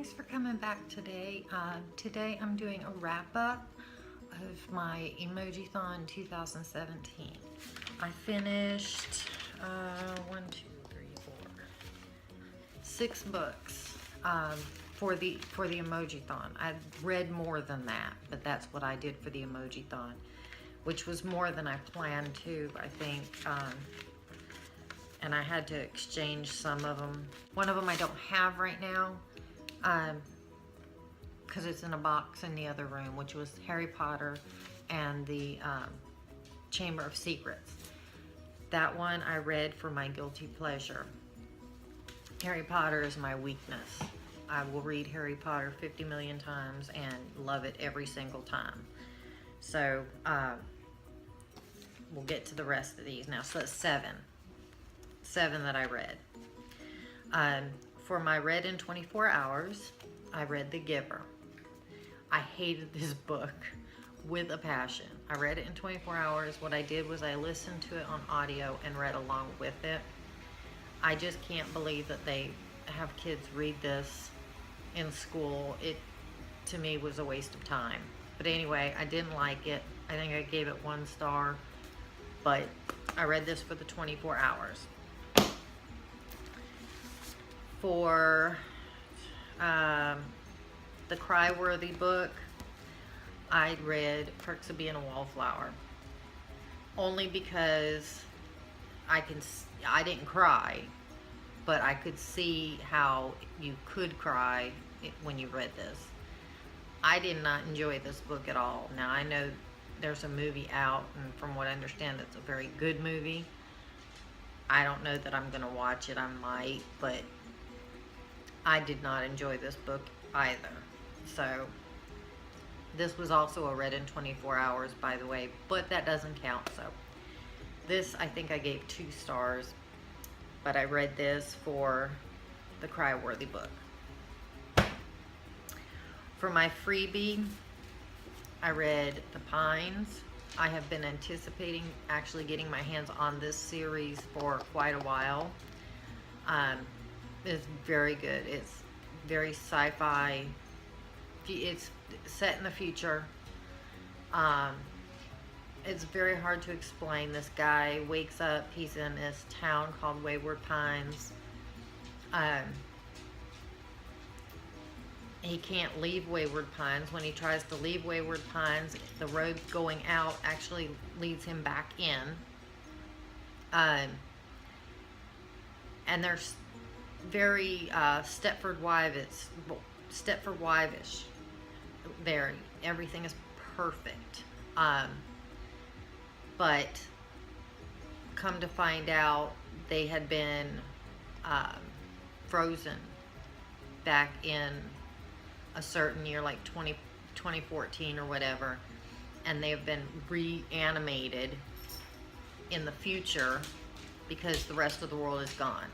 Thanks for coming back today. Today I'm doing a wrap-up of my Emojithon 2017. I finished 6 books for the Emojithon. I've read more than that, but that's what I did for the Emojithon, which was more than I planned to, I think. And I had to exchange some of them. One of them I don't have right now, because it's in a box in the other room, which was Harry Potter and the Chamber of Secrets. That one I read for my guilty pleasure. Harry Potter is my weakness. I will read Harry Potter 50 million times and love it every single time. So we'll get to the rest of these now. So that's 7 that I read. For my read in 24 hours, I read The Giver. I hated this book with a passion. I read it in 24 hours. What I did was I listened to it on audio and read along with it. I just can't believe that they have kids read this in school. It, to me, was a waste of time. But anyway, I didn't like it. I think I gave it 1 star, but I read this for the 24 hours. For the cry-worthy book, I read Perks of Being a Wallflower, only because I didn't cry, but I could see how you could cry when you read this. I did not enjoy this book at all. Now, I know there's a movie out, and from what I understand, it's a very good movie. I don't know that I'm going to watch it. I might, but I did not enjoy this book either. So this was also a read in 24 hours, by the way, but that doesn't count. So this, I think I gave 2 stars, but I read this for the cry-worthy book. For my freebie, I read The Pines. I have been anticipating actually getting my hands on this series for quite a while. It's very good. It's very sci-fi. It's set in the future. It's very hard to explain. This guy wakes up, he's in this town called Wayward Pines. He can't leave Wayward Pines. When he tries to leave Wayward Pines, the road going out actually leads him back in. And there's very Stepford Wife-ish there. Everything is perfect. But come to find out, they had been frozen back in a certain year, like 2014 or whatever, and they have been reanimated in the future because the rest of the world is gone.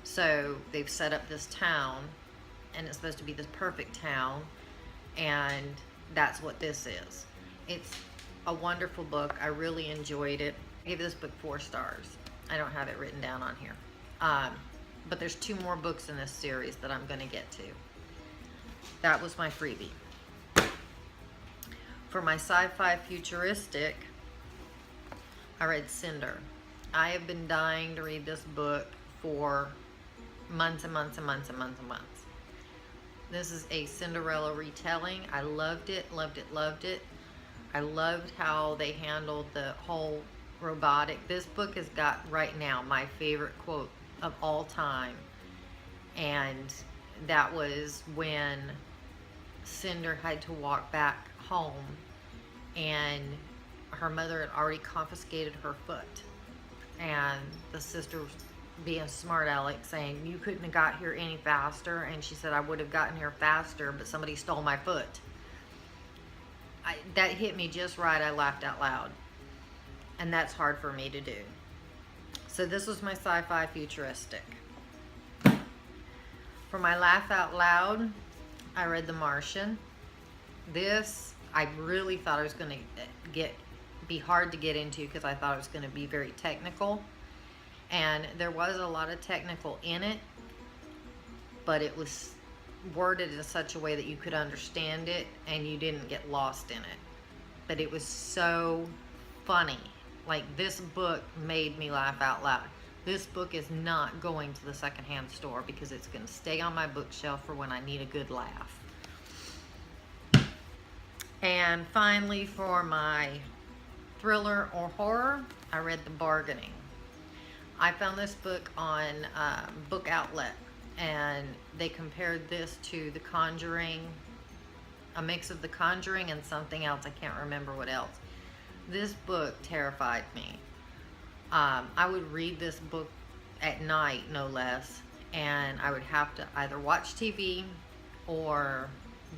So they've set up this town, and it's supposed to be this perfect town, and that's what this is. It's a wonderful book. I really enjoyed it. I gave this book 4 stars. I don't have it written down on here. But there's 2 more books in this series that I'm going to get to. That was my freebie. For my sci-fi futuristic, I read Cinder. I have been dying to read this book for months and months and months and months and months. This is a Cinderella retelling. I loved it, loved it, loved it. I loved how they handled the whole robotic. This book has got, right now, my favorite quote of all time. And that was when Cinder had to walk back home, and her mother had already confiscated her foot. And the sister was being smart aleck, saying, "You couldn't have got here any faster." And she said, "I would have gotten here faster, but somebody stole my foot." That hit me just right. I laughed out loud. And that's hard for me to do. So this was my sci-fi futuristic. For my laugh out loud, I read The Martian. This, I really thought it was going to be hard to get into, because I thought it was going to be very technical. And there was a lot of technical in it, but it was worded in such a way that you could understand it and you didn't get lost in it. But it was so funny. Like, this book made me laugh out loud. This book is not going to the secondhand store because it's going to stay on my bookshelf for when I need a good laugh. And finally, for my thriller or horror, I read The Bargaining. I found this book on Book Outlet, and they compared this to The Conjuring, a mix of The Conjuring and something else. I can't remember what else. This book terrified me. I would read this book at night, no less, and I would have to either watch TV or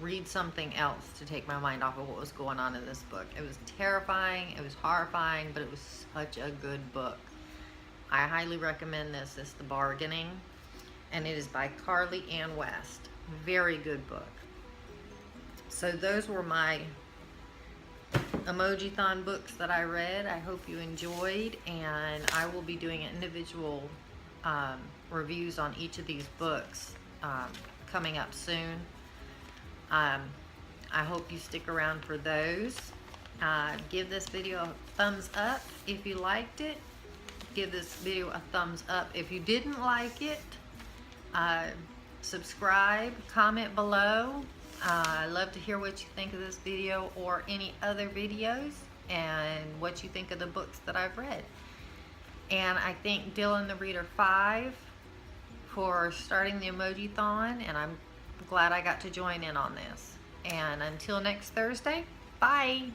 read something else to take my mind off of what was going on in this book. It was terrifying, it was horrifying, but it was such a good book. I highly recommend this. It's The Bargaining, and it is by Carly Ann West. Very good book. So those were my Emojithon books that I read. I hope you enjoyed, and I will be doing individual reviews on each of these books coming up soon. I hope you stick around for those. Give this video a thumbs up if you liked it. Give this video a thumbs up if you didn't like it. Subscribe, comment below. I love to hear what you think of this video or any other videos, and what you think of the books that I've read. And I thank Dylan the Reader 5 for starting the Emojithon, and I'm glad I got to join in on this. And until next Thursday, bye!